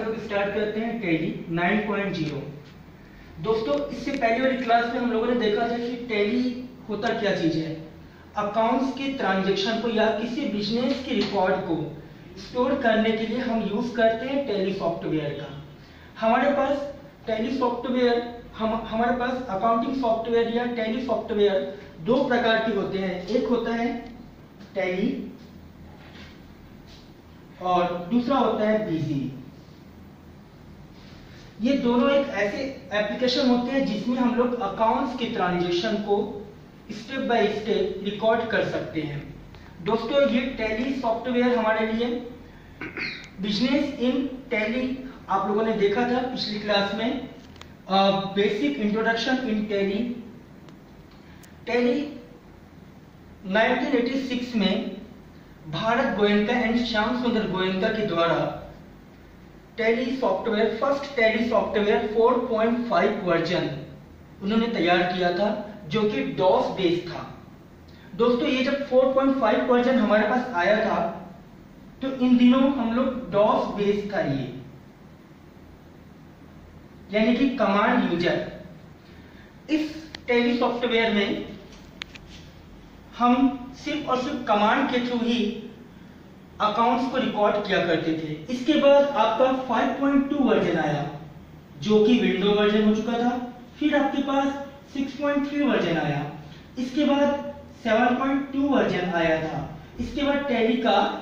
लोग स्टार्ट करते हैं टैली 9.0। दोस्तों इससे पहले वाली क्लास में हम लोगों ने देखा था कि टैली होता क्या चीज है। अकाउंट्स के ट्रांजैक्शन को या किसी बिजनेस के रिकॉर्ड को स्टोर करने के लिए हम यूज करते हैं टैली सॉफ्टवेयर का। हमारे पास टैली सॉफ्टवेयर हमारे पास अकाउंटिंग सॉफ्टवेयर या टैली सॉफ्टवेयर दो प्रकार के होते हैं। एक होता है टैली और दूसरा होता है बीसी। ये दोनों एक ऐसे एप्लीकेशन होते हैं जिसमें हम लोग अकाउंट्स के ट्रांजैक्शन को स्टेप बाय स्टेप रिकॉर्ड कर सकते हैं। दोस्तों ये टैली सॉफ्टवेयर हमारे लिए बिजनेस इन टैली आप लोगों ने देखा था पिछली क्लास में, basic introduction in tally. Tally 1986 में भारत गोयनका एंड श्याम सुंदर गोयनका के द्वारा tally software first tally software 4.5 version उन्होंने तैयार किया था जो कि डॉस बेस्ड था। दोस्तों ये जब 4.5 वर्जन हमारे पास आया था तो इन दिनों हम लोग डॉस बेस्ड था ये, यानी कि कमांड यूजर। इस टैली सॉफ्टवेयर में हम सिर्फ और सिर्फ कमांड के थ्रू ही अकाउंट्स को रिकॉर्ड किया करते थे। इसके बाद आपका 5.2 वर्जन आया जो कि विंडो वर्जन हो चुका था। फिर आपके पास 6.3 वर्जन आया। इसके बाद 7.2 वर्जन आया था। इसके बाद टैली का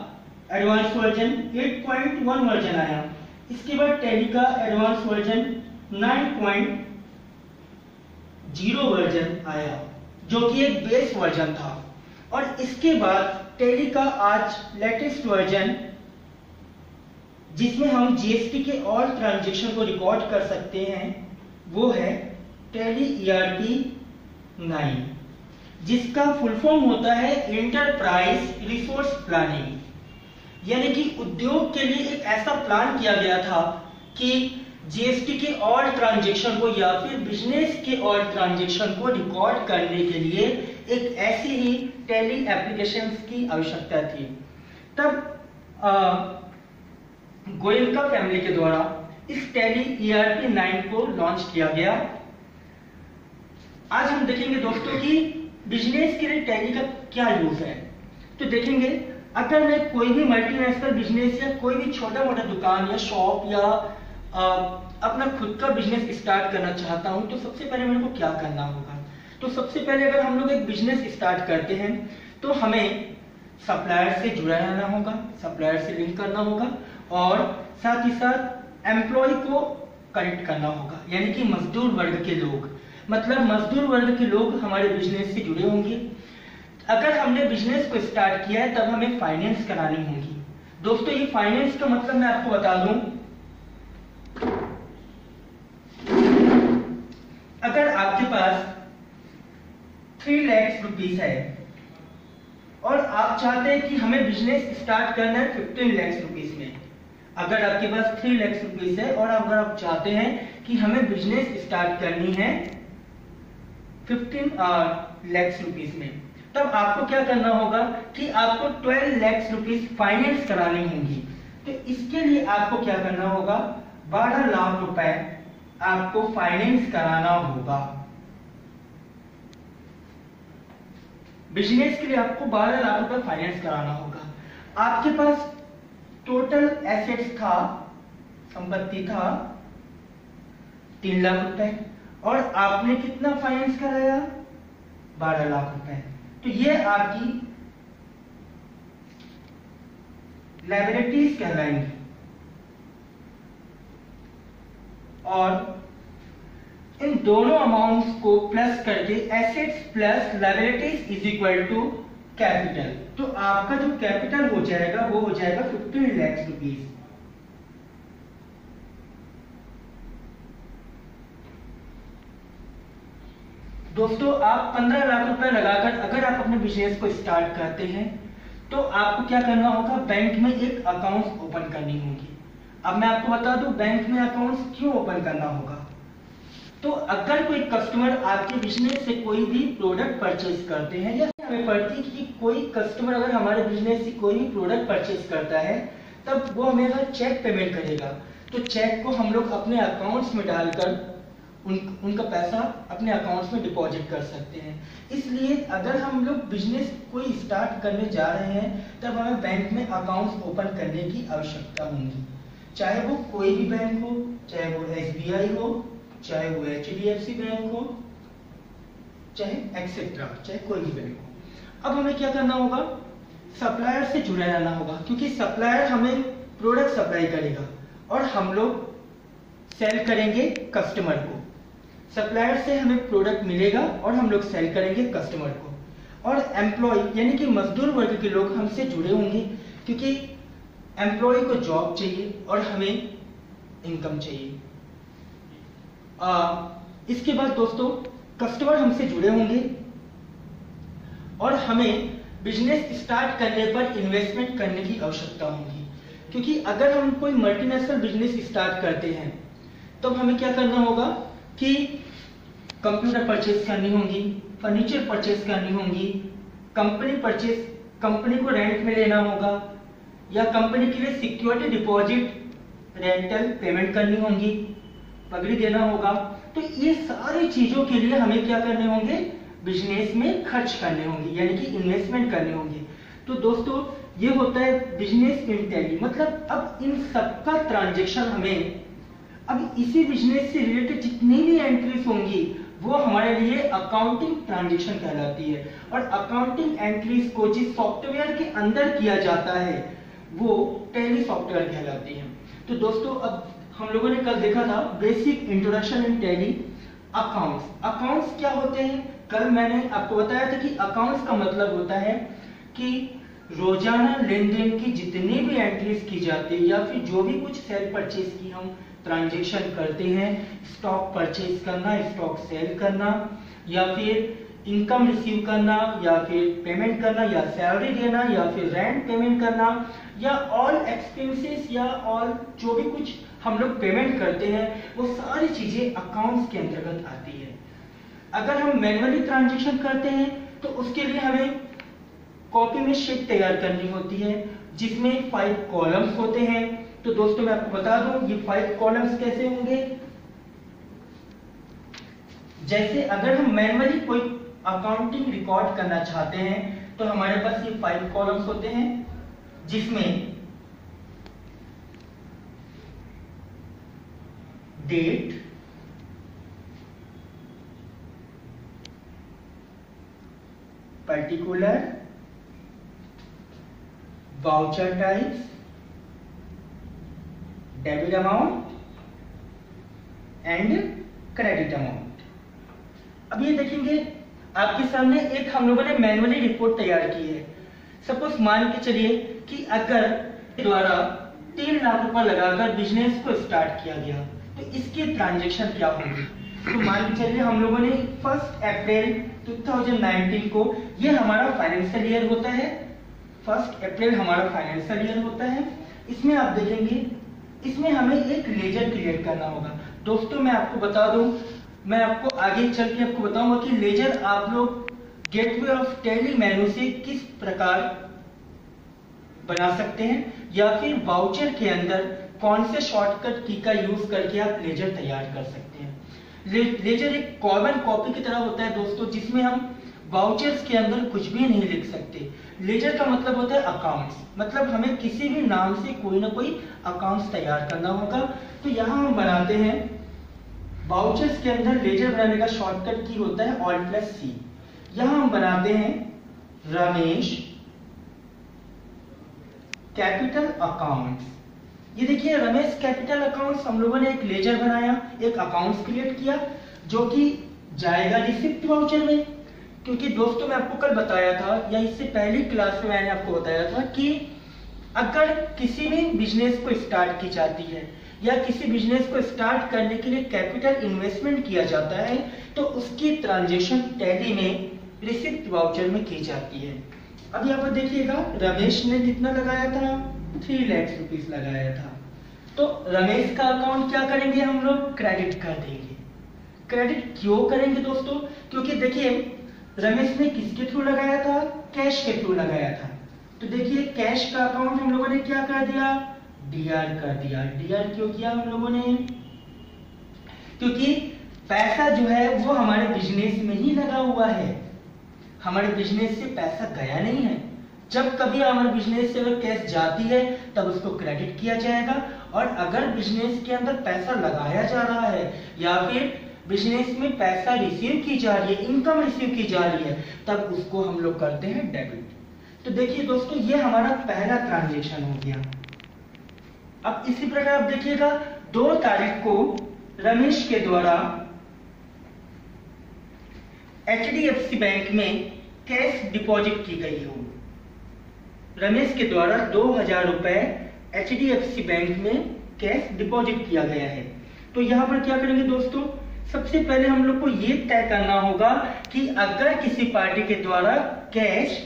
एडवांस वर्जन 8.1 वर्जन आया। इसके बाद टैली का एडवांस वर्जन 9.0 वर्जन आया जो कि एक बेस वर्जन था। और इसके बाद टैली का आज लेटेस्ट वर्जन जिसमें हम जीएसटी के ऑल ट्रांजैक्शन को रिकॉर्ड कर सकते हैं वो है टैली ईआरपी 9, जिसका फुल फॉर्म होता है एंटरप्राइज रिसोर्स प्लानिंग। यानी कि उद्योग के लिए एक ऐसा प्लान किया गया था कि जीएसटी के ऑल ट्रांजैक्शन को या फिर बिजनेस के ऑल ट्रांजैक्शन को रिकॉर्ड करने के लिए एक ऐसी ही टैली एप्लीकेशंस की आवश्यकता थी। तब गोयनका फैमिली के द्वारा इस टैली ईआरपी 9 को लॉन्च किया गया। आज हम देखेंगे दोस्तों कि बिजनेस के लिए टैली का क्या यूज है। तो देखेंगे अगर मैं कोई भी मल्टीनेशनल बिजनेस या कोई भी छोटा मोटा दुकान या शॉप या अपना खुद का बिजनेस स्टार्ट करना चाहता हूं तो सबसे पहले मेरे को क्या करना होगा। तो सबसे पहले अगर हम लोग एक बिजनेस स्टार्ट करते हैं तो हमें सप्लायर से जुड़ा रहना होगा, सप्लायर से लिंक करना होगा और साथ ही साथ एम्प्लॉय को कनेक्ट करना होगा, यानी कि मजदूर वर्ग के लोग, मतलब मजदूर वर्ग के लोग हमारे बिजनेस से जुड़े होंगे। अगर हमने बिजनेस को स्टार्ट किया है तब हमें फाइनेंस करानी होगी। दोस्तों ये फाइनेंस का मतलब मैं आपको बता दूं, अगर आपके पास 3 लाख रुपीस है और आप चाहते हैं कि हमें बिजनेस स्टार्ट करना है 15 लाख रुपीस में। अगर आपके पास 3 लाख रुपीस है और अगर आप चाहते हैं कि हमें बिजनेस स्टार्ट करनी है 15 लाख रुपीस में, तब आपको क्या करना होगा कि आपको 12 लाख रुपीस फाइनेंस करानी होगी। तो इसके लिए आपको क्या करना होगा, 12 लाख रुपए आपको फाइनेंस कराना होगा। बिजनेस के लिए आपको 12 लाख रुपए फाइनेंस कराना होगा। आपके पास टोटल एसेट्स था, संपत्ति था 3 लाख रुपए और आपने कितना फाइनेंस कराया, 12 लाख रुपए। तो ये आपकी लायबिलिटीज कहलाएंगी और इन दोनों अमाउंट्स को प्लस करके assets plus liabilities is equal to capital. तो आपका जो कैपिटल हो जाएगा वो हो जाएगा 15 लाख रुपीस। दोस्तों आप 15 लाख रुपए लगाकर अगर आप अपने बिजनेस को स्टार्ट करते हैं तो आपको क्या करना होगा, बैंक में एक अकाउंट ओपन करनी होगी। अब मैं आपको बता दूं बैंक में अकाउंट क्यों ओपन करना होगा। तो अगर कोई कस्टमर आपके बिजनेस से कोई भी प्रोडक्ट परचेज करते हैं, या हमें पड़ती है कि कोई कस्टमर अगर हमारे बिजनेस से कोई भी प्रोडक्ट परचेज करता है तब वो हमें अगर चेक पेमेंट करेगा तो चेक को हम लोग अपने अकाउंट्स में डालकर उनका पैसा अपने अकाउंट्स में डिपॉजिट कर सकते हैं। इसलिए अगर हम लोग बिजनेस कोई स्टार्ट करने जा रहे हैं तब हमें बैंक में अकाउंट्स ओपन करने की आवश्यकता होगी, चाहे वो कोई भी बैंक हो, चाहे वो SBI हो, चाहे वो HDFC बैंक हो, चाहे एक्सेट्रा, चाहे कोई भी बैंक हो। अब हमें क्या करना होगा, सप्लायर से जुड़े रहना होगा, क्योंकि सप्लायर हमें प्रोडक्ट सप्लाई करेगा और हम लोग सेल करेंगे कस्टमर को। सप्लायर से हमें प्रोडक्ट मिलेगा और हम लोग सेल करेंगे कस्टमर को। और एम्प्लॉय यानी कि मजदूर वर्ग के लोग हमसे जुड़े होंगे, क्योंकि एम्प्लॉय को जॉब चाहिए और हमें इनकम चाहिए। इसके बाद दोस्तों कस्टमर हमसे जुड़े होंगे और हमें बिजनेस स्टार्ट करने पर इन्वेस्टमेंट करने की आवश्यकता होगी, क्योंकि अगर हम कोई मल्टीनेशनल बिजनेस स्टार्ट करते हैं तो हमें क्या करना होगा कि कंप्यूटर परचेज करनी होगी, फर्नीचर परचेज करनी होगी, कंपनी को रेंट में लेना होगा, या कंपनी के लिए सिक्योरिटी डिपॉजिट रेंटल पेमेंट करनी होगी, पगड़ी देना होगा। तो ये सारी चीजों के लिए हमें क्या करने होंगे, बिजनेस में खर्च करने होंगे, यानी कि इन्वेस्टमेंट करने होंगे। तो दोस्तों ये होता है बिजनेस इन टैली। मतलब अब इन सबका ट्रांजेक्शन हमें, अब इसी बिजनेस से रिलेटेड जितनी भी एंट्रीज होंगी वो हमारे लिए अकाउंटिंग ट्रांजेक्शन कहलाती है। और अकाउंटिंग एंट्रीज को जिस सॉफ्टवेयर के अंदर किया जाता है वो टैली सॉफ्टवेयर कहलाती है। तो दोस्तों अब हम लोगों ने कल देखा था basic introduction in tally accounts. Accounts क्या होते हैं, कल मैंने आपको बताया था कि अकाउंट्स का मतलब होता है कि रोजाना लेन देन की जितनी भी एंट्रीज की जाती है या फिर जो भी कुछ सेल परचेज की हम ट्रांजैक्शन करते हैं, स्टॉक परचेज करना, स्टॉक सेल करना, या फिर इनकम रिसीव करना, या फिर पेमेंट करना, या सैलरी देना, या फिर रेंट पेमेंट करना, या ऑल एक्सपेंसेस, या ऑल जो भी कुछ हम लोग पेमेंट करते हैं वो सारी चीजें अकाउंट्स के अंतर्गत आती है। अगर हम मैनुअली ट्रांजैक्शन करते हैं तो उसके लिए हमें कॉपी में शीट तैयार करनी होती है जिसमें 5 कॉलम्स होते हैं। तो दोस्तों मैं आपको बता दूं ये 5 कॉलम्स कैसे होंगे। जैसे अगर हम मैनुअली कोई अकाउंटिंग रिकॉर्ड करना चाहते हैं तो हमारे पास ये 5 कॉलम्स होते हैं जिसमें date, particular, voucher types, debit amount and credit amount. अब ये देखेंगे आपके सामने एक हम लोगों ने मैनुअली रिपोर्ट तैयार की है। सपोज मान के चलिए कि अगर द्वारा 3 लाख रुपए लगाकर बिजनेस को स्टार्ट किया गया तो इसकी ट्रांजैक्शन क्या होगी। तो मान के चलिए हम लोगों ने 1 अप्रैल 2019 को, ये हमारा फाइनेंशियल ईयर होता है, 1 अप्रैल हमारा फाइनेंशियल ईयर होता है। इसमें आप देखेंगे इसमें हमें एक लेजर क्रिएट करना होगा। दोस्तों मैं आपको बता दूं, मैं आपको आगे चल के आपको बताऊंगा कि लेजर आप लोग गेटवे ऑफ टैली मेनू से किस प्रकार बना सकते हैं, या फिर वाउचर के अंदर कौन से शॉर्टकट की का यूज करके आप लेजर तैयार कर सकते हैं। लेजर एक कॉमन कॉपी की तरह होता है दोस्तों, जिसमें हम वाउचर्स के अंदर कुछ भी नहीं लिख सकते। लेजर का मतलब होता है अकाउंट्स, मतलब हमें किसी भी नाम से कोई ना कोई अकाउंट्स तैयार करना होगा। तो यहाँ हम बनाते हैं वाउचर्स के अंदर लेजर बनाने का शॉर्टकट की होता है Alt+C। यहाँ हम बनाते हैं रमेश कैपिटल अकाउंट्स। ये देखिए रमेश कैपिटल अकाउंट्स, हम लोगों ने एक लेजर बनाया, एक अकाउंट्स क्रिएट किया जो कि जाएगा रिसिप्ट वाउचर में। क्योंकि दोस्तों मैं आपको कल बताया था या इससे पहली क्लास में मैंने आपको बताया था कि अगर किसी भी बिजनेस को स्टार्ट की जाती है या किसी बिजनेस को स्टार्ट करने के लिए कैपिटल इन्वेस्टमेंट किया जाता है तो उसकी ट्रांजैक्शन टैली में रिसिप्ट वाउचर में की जाती है। अब यहाँ पर देखिएगा रमेश ने कितना लगाया था, 3 लाख रुपीस लगाया था। तो रमेश का अकाउंट क्या करेंगे हम लोग, क्रेडिट कर देंगे। क्रेडिट क्यों करेंगे दोस्तों, क्योंकि देखिए रमेश ने किसके थ्रू लगाया था, कैश के थ्रू लगाया था। तो देखिए कैश का अकाउंट हम लोगों ने क्या कर दिया, डीआर कर दिया। डीआर क्यों किया हम लोगों ने? क्योंकि पैसा जो है वो हमारे बिजनेस में ही लगा हुआ है, हमारे बिजनेस से पैसा गया नहीं है। जब कभी हमारे बिजनेस से अगर कैश जाती है तब उसको क्रेडिट किया जाएगा, और अगर बिजनेस के अंदर पैसा लगाया जा रहा है या फिर बिजनेस में पैसा रिसीव की जा रही है, इनकम रिसीव की जा रही है, तब उसको हम लोग करते हैं डेबिट। तो देखिए दोस्तों, ये हमारा पहला ट्रांजेक्शन हो गया। अब इसी प्रकार आप देखिएगा 2 तारीख को रमेश के द्वारा HDFC बैंक में कैश डिपॉजिट की गई हो। रमेश के द्वारा 2000 रुपए HDFC बैंक में कैश डिपॉजिट किया गया है। तो यहां पर क्या करेंगे दोस्तों, सबसे पहले हम लोग को ये तय करना होगा कि अगर किसी पार्टी के द्वारा कैश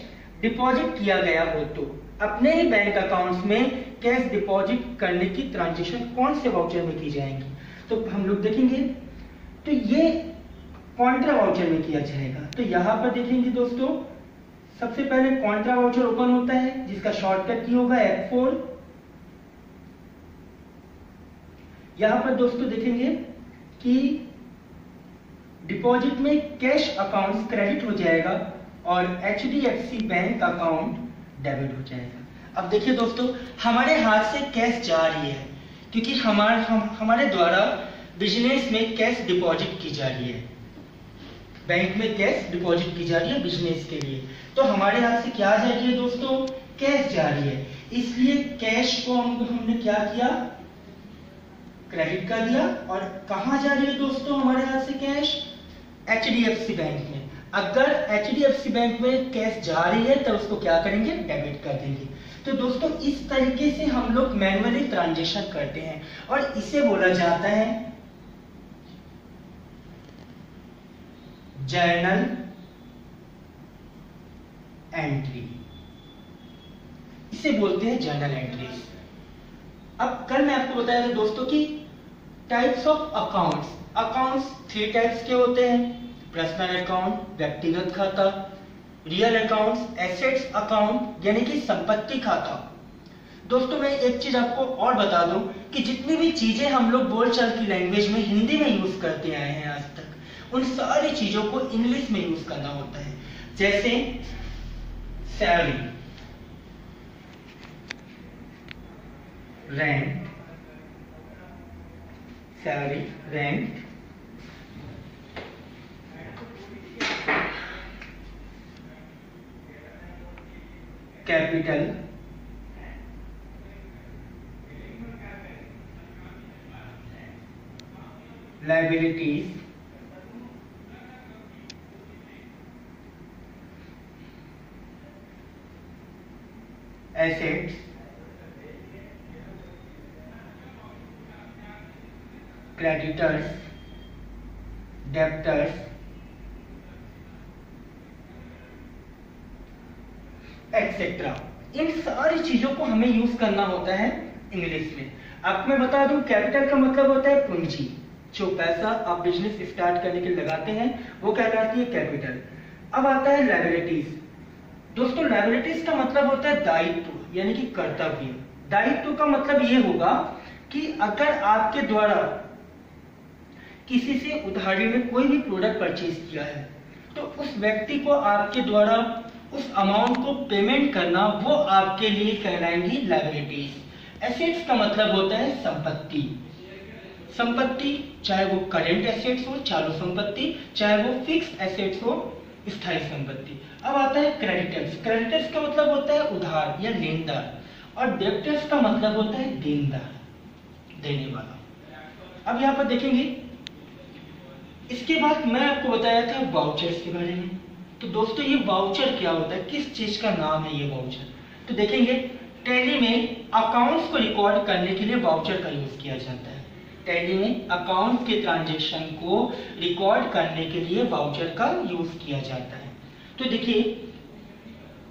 डिपॉजिट किया गया हो तो अपने ही बैंक अकाउंट्स में कैश डिपॉजिट करने की ट्रांजेक्शन कौन से वाउचर में की जाएंगी। तो हम लोग देखेंगे, तो ये कॉन्ट्रा वाउचर में किया जाएगा। तो यहां पर देखेंगे दोस्तों, सबसे पहले कॉन्ट्रा वाउचर ओपन होता है जिसका शॉर्टकट की होगा F4। यहां पर दोस्तों देखेंगे कि डिपॉजिट में कैश अकाउंट क्रेडिट हो जाएगा और HDFC बैंक अकाउंट डेबिट हो जाएगा। अब देखिए दोस्तों, हमारे हाथ से कैश जा रही है क्योंकि हमारे द्वारा बिजनेस में कैश डिपॉजिट की जा रही है, बैंक में कैश डिपॉजिट की जा रही है बिजनेस के लिए। तो हमारे हाथ से क्या जा रही है दोस्तों, कैश जा रही है, इसलिए कैश को हमने क्या किया, क्रेडिट कर दिया। और कहां जा रही है दोस्तों हमारे हाथ से कैश, HDFC बैंक में। अगर HDFC बैंक में कैश जा रही है तो उसको क्या करेंगे, डेबिट कर देंगे। तो दोस्तों इस तरीके से हम लोग मैन्युअली ट्रांजेक्शन करते हैं और इसे बोला जाता है जर्नल एंट्री, इसे बोलते हैं जर्नल एंट्रीज। अब कल मैं आपको बताया था दोस्तों कि types of accounts, accounts 3 types के होते हैं, पर्सनल अकाउंट, व्यक्तिगत खाता, रियल अकाउंट्स, एसेट्स अकाउंट यानी कि संपत्ति खाता। दोस्तों मैं एक चीज आपको और बता दूं कि जितनी भी चीजें हम लोग बोलचाल की लैंग्वेज में हिंदी में यूज करते आए हैं आज तक, उन सारी चीजों को इंग्लिश में यूज करना होता है। जैसे salary, rent, salary, rent, capital, liabilities, assets, creditors, debtors, etcetera. इन सारी चीजों को हमें यूज करना होता है इंग्लिश में। आपको मैं बता दूं, कैपिटल का मतलब होता है पूंजी, जो पैसा आप बिजनेस स्टार्ट करने के लिए लगाते हैं वो कहलाती है कैपिटल। अब आता है लायबिलिटीज। दोस्तों लायबिलिटीज का मतलब होता है दायित्व यानी कि कर्तव्य। दायित्व का मतलब ये होगा कि अगर आपके द्वारा किसी से उधारी में कोई भी प्रोडक्ट परचेज किया है तो उस व्यक्ति को आपके द्वारा उस अमाउंट को पेमेंट करना, वो आपके लिए कहलाएंगी लायबिलिटीज। एसेट्स का मतलब होता है संपत्ति। संपत्ति चाहे वो करेंट एसेट्स हो, चालू संपत्ति, चाहे वो फिक्स्ड एसेट्स हो, स्थायी संपत्ति। अब आता है क्रेडिटर्स। क्रेडिटर्स का मतलब होता है उधार या लेनदार, और डेब्टर्स का मतलब होता है देनदार, देने वाला। अब यहाँ पर देखेंगे, इसके बाद मैं आपको बताया था वाउचर्स के बारे में। तो दोस्तों ये वाउचर क्या होता है, किस चीज का नाम है ये वाउचर? तो देखेंगे टैली में अकाउंट्स को रिकॉर्ड करने के लिए वाउचर का यूज किया जाता है। टैली में अकाउंट के ट्रांजैक्शन को रिकॉर्ड करने के लिए वाउचर का यूज किया जाता है। तो देखिए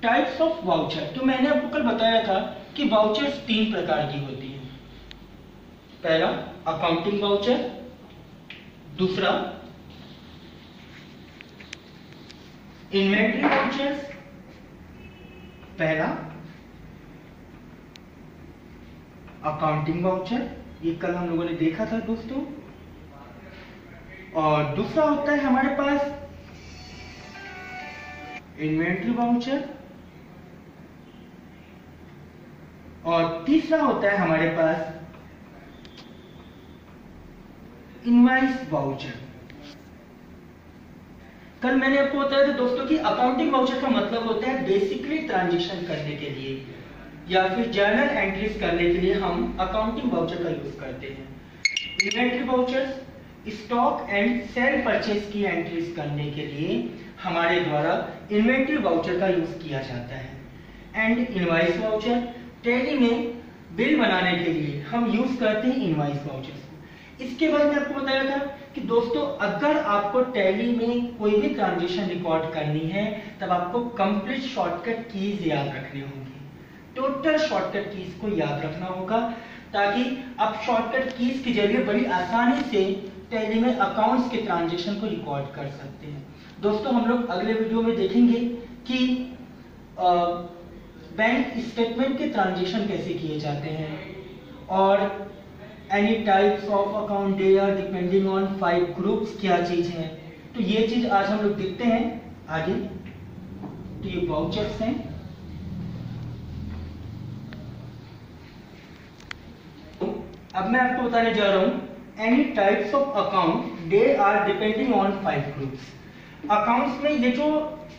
टाइप्स ऑफ वाउचर, तो मैंने आपको कल बताया था कि वाउचर्स 3 प्रकार की होती है। पहला अकाउंटिंग वाउचर, दूसरा इन्वेंट्री वाउचर्स, पहला अकाउंटिंग वाउचर, ये कल हम लोगों ने देखा था दोस्तों। और दूसरा होता है हमारे पास इन्वेंट्री वाउचर, और तीसरा होता है हमारे पास इनवॉइस वाउचर। कल मैंने आपको बताया था दोस्तों कि अकाउंटिंग वाउचर का मतलब होता है बेसिकली ट्रांजैक्शन करने के लिए या फिर जर्नल एंट्रीज करने के लिए हम अकाउंटिंग वाउचर का यूज करते हैं। Inventory voucher stock and cell purchase की एंट्रीज करने के लिए हमारे द्वारा इन्वेंट्री वाउचर का यूज किया जाता है। एंड इनवॉइस वाउचर, टैली में बिल बनाने के लिए हम यूज करते हैं इनवॉइस वाउचर। इसके बाद मैं आपको बताया था कि दोस्तों अगर आपको टैली में कोई भी ट्रांजैक्शन रिकॉर्ड करनी है तब आपको कंप्लीट शॉर्टकट कीज याद रखनी होगी, टोटल शॉर्टकट कीज को याद रखना होगा, ताकि आप शॉर्टकट कीज के जरिए बड़ी आसानी से टैली में अकाउंट्स के ट्रांजैक्शन को रिकॉर्ड कर सकते हैं। दोस्तों हम लोग अगले वीडियो में देखेंगे कि बैंक स्टेटमेंट के ट्रांजैक्शन कैसे किए जाते हैं और any types of account they are depending on 5 groups क्या चीज है। तो ये चीज आज हम लोग देखते हैं आगे। तो ये वाउचर्स हैं। अब मैं आपको बताने जा रहा हूं any types of account they are depending on 5 groups. Accounts में ये जो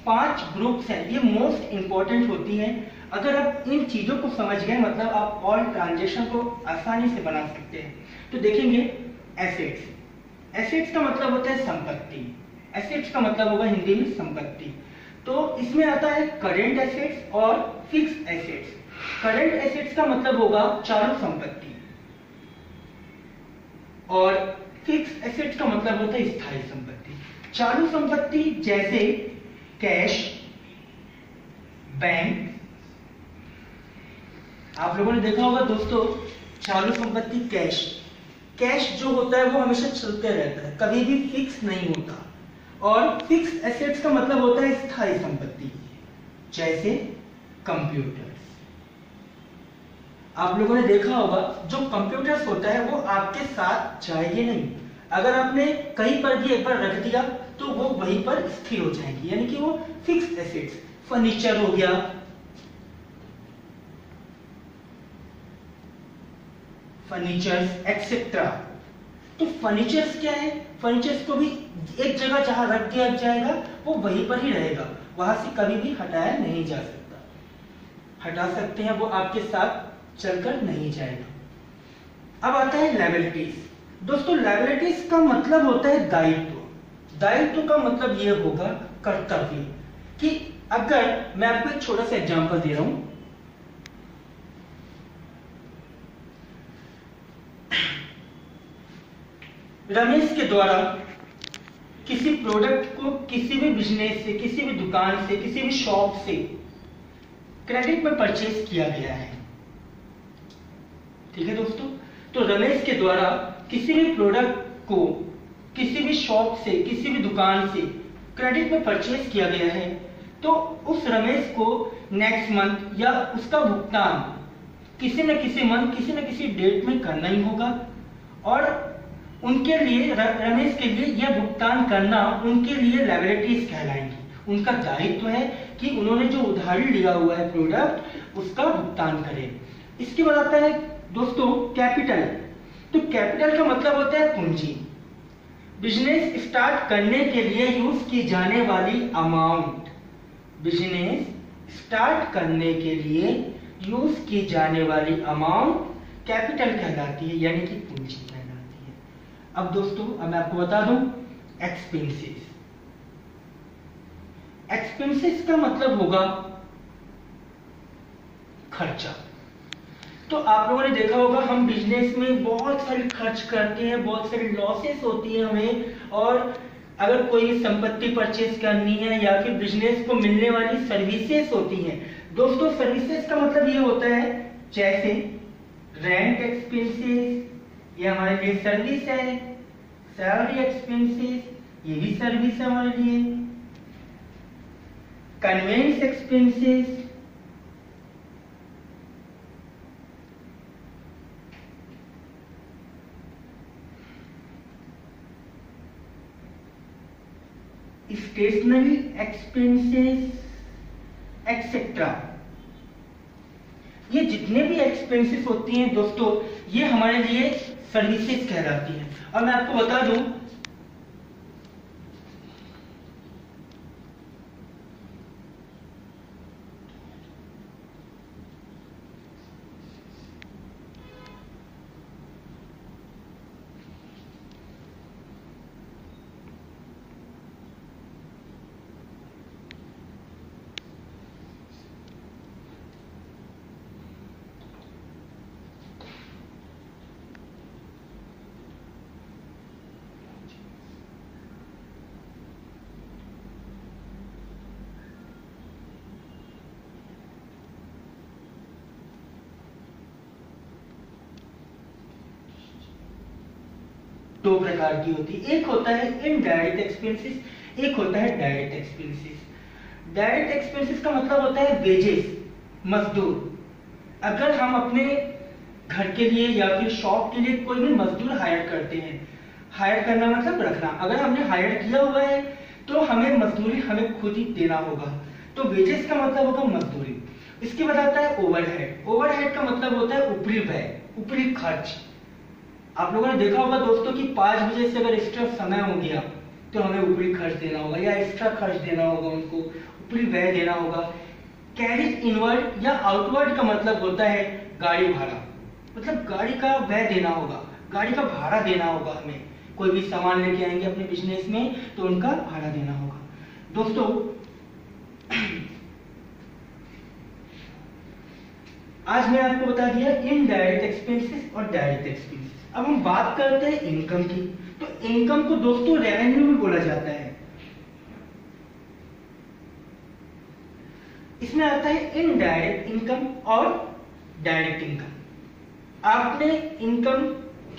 5 ग्रुप्स हैं ये मोस्ट इंपॉर्टेंट होती हैं। अगर आप इन चीजों को समझ गए मतलब आप ऑल ट्रांजैक्शन को आसानी से बना सकते हैं। तो देखेंगे एसेट्स। एसेट्स का मतलब होता है संपत्ति। एसेट्स का मतलब होगा हिंदी में संपत्ति। तो इसमें आता है करेंट एसेट्स और फिक्स्ड एसेट्स। करेंट एसेट्स का मतलब होगा चालू संपत्ति और फिक्स्ड एसेट्स का मतलब होता है स्थायी संपत्ति। चालू संपत्ति जैसे कैश, बैंक। आप लोगों ने देखा होगा दोस्तों चालू संपत्ति कैश। कैश जो होता है वो हमेशा चलते रहता है, कभी भी फिक्स नहीं होता। और फिक्स्ड एसेट्स का मतलब होता है स्थायी संपत्ति जैसे कंप्यूटर्स। आप लोगों ने देखा होगा जो कंप्यूटर्स होता है वो आपके साथ जाएंगे नहीं, अगर आपने कहीं पर भी एक बार रख दिया तो वो वहीं पर स्थिर हो जाएंगी, यानी कि वो फिक्स्ड एसेट्स। फर्नीचर हो गया, फर्नीचर्स एक्सेट्रा। तो फर्नीचर्स क्या है? फर्नीचर्स को भी एक जगह जहां रख दिया जाएगा वो वहीं पर ही रहेगा, वहां से कभी भी हटाया नहीं जा सकता। हटा सकते हैं, वो आपके साथ चलकर नहीं जाएगा। अब आता है लायबिलिटीज। दोस्तों लायबिलिटीज का मतलब होता है दायित्व। दायित्व का मतलब ये होगा कर्तव्य। कि अगर मैं आपको एक छोटा सा एग्जांपल दे रहा हूं, रमेश के द्वारा किसी प्रोडक्ट को किसी भी बिजनेस से, किसी भी दुकान से, किसी भी शॉप से क्रेडिट में परचेज किया गया है। ठीक है दोस्तों, तो रमेश के द्वारा किसी भी प्रोडक्ट को किसी भी शॉप से, किसी भी दुकान से क्रेडिट में परचेज किया गया है, तो उस रमेश को नेक्स्ट मंथ या उसका भुगतान किसी न किसी मंथ, किसी न किसी डेट में करना ही होगा। और उनके लिए, रमेश के लिए यह भुगतान करना उनके लिए लायबिलिटीज कहलाएंगी। उनका दायित्व है कि उन्होंने जो उधारी लिया हुआ है प्रोडक्ट उसका भुगतान करें। इसके बाद आता है दोस्तों कैपिटल। तो कैपिटल का मतलब होता है पूंजी। बिजनेस स्टार्ट करने के लिए यूज की जाने वाली अमाउंट, बिजनेस स्टार्ट करने के लिए यूज की जाने वाली अमाउंट कैपिटल कहलाती है, यानी कि पूंजी कहलाती है। अब दोस्तों अब मैं आपको बता दूं एक्सपेंसेस। एक्सपेंसेस का मतलब होगा खर्चा। तो आप लोगों ने देखा होगा हम बिजनेस में बहुत सारे खर्च करते हैं, बहुत सारी लॉसेस होती है हमें। और अगर कोई भी संपत्ति परचेज करनी है या फिर बिजनेस को मिलने वाली सर्विसेज होती हैं। दोस्तों सर्विसेज का मतलब ये होता है जैसे रेंट एक्सपेंसेस, ये हमारे लिए सर्विस है। सैलरी एक्सपेंसेस, ये भी सर्विस है हमारे लिए। Conveyance expenses, stationery expenses etcetera. ये जितने भी एक्सपेंसेस होती हैं दोस्तों, ये हमारे लिए सर्विसेज कहलाती हैं। और मैं आपको बता दूं, दो प्रकार की होती है। एक होता है इनडायरेक्ट एक्सपेंसेस, एक होता है डायरेक्ट एक्सपेंसेस। डायरेक्ट एक्सपेंसेस का मतलब होता है वेजेस, मजदूर। अगर हम अपने घर के लिए या फिर शॉप के लिए कोई भी मजदूर हायर करते हैं, हायर करना मतलब रखना, अगर हमने हायर किया हुआ है तो हमें मजदूरी हमें खुद ही देना होगा, तो वेजेस का मतलब होगा मजदूरी। इसके बाद आता है ओवरहेड। ओवरहेड का मतलब होता है ऊपरी व्यय, ऊपरी खर्च। आप लोगों ने देखा होगा दोस्तों कि 5 बजे से अगर एक्स्ट्रा समय हो गया तो हमें ऊपरी खर्च देना होगा या एक्स्ट्रा खर्च देना होगा, उनको ऊपरी व्यय देना होगा। कैरिज इनवर्ड या आउटवर्ड का मतलब होता है गाड़ी भाड़ा, मतलब गाड़ी का व्यय देना होगा, गाड़ी का भाड़ा देना होगा। हमें कोई भी सामान लेके आएंगे अपने बिजनेस में तो उनका भाड़ा देना होगा। दोस्तों आज मैंने आपको बता दिया इनडायरेक्ट एक्सपेंसेस और डायरेक्ट एक्सपेंसेस। अब हम बात करते हैं इनकम की। तो इनकम को दोस्तों रेवेन्यू भी बोला जाता है। इसमें आता है इनडायरेक्ट इनकम और डायरेक्ट इनकम। आपने इनकम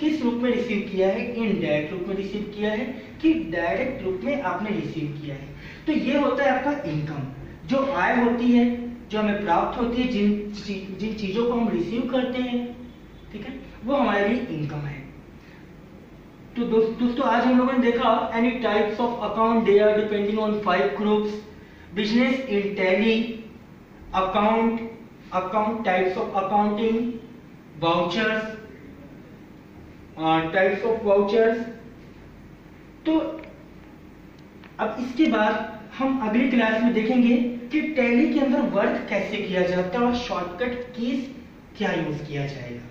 किस रूप में रिसीव किया है? इनडायरेक्ट रूप में रिसीव किया है कि डायरेक्ट रूप में आपने रिसीव किया है? तो ये होता है आपका इनकम, जो आय होती है, जो हमें प्राप्त होती है, जिन चीजों को हम रिसीव करते हैं, ठीक है, वो हमारे लिए इनकम है। तो दोस्तों आज हम लोगों ने देखा any types of account, they are depending on 5 groups. Business in Tally, account types of accounting, vouchers, types of vouchers. तो अब इसके बाद हम अगली क्लास में देखेंगे कि टैली के अंदर वर्क कैसे किया जाता है और शॉर्टकट कीज क्या यूज किया जाएगा।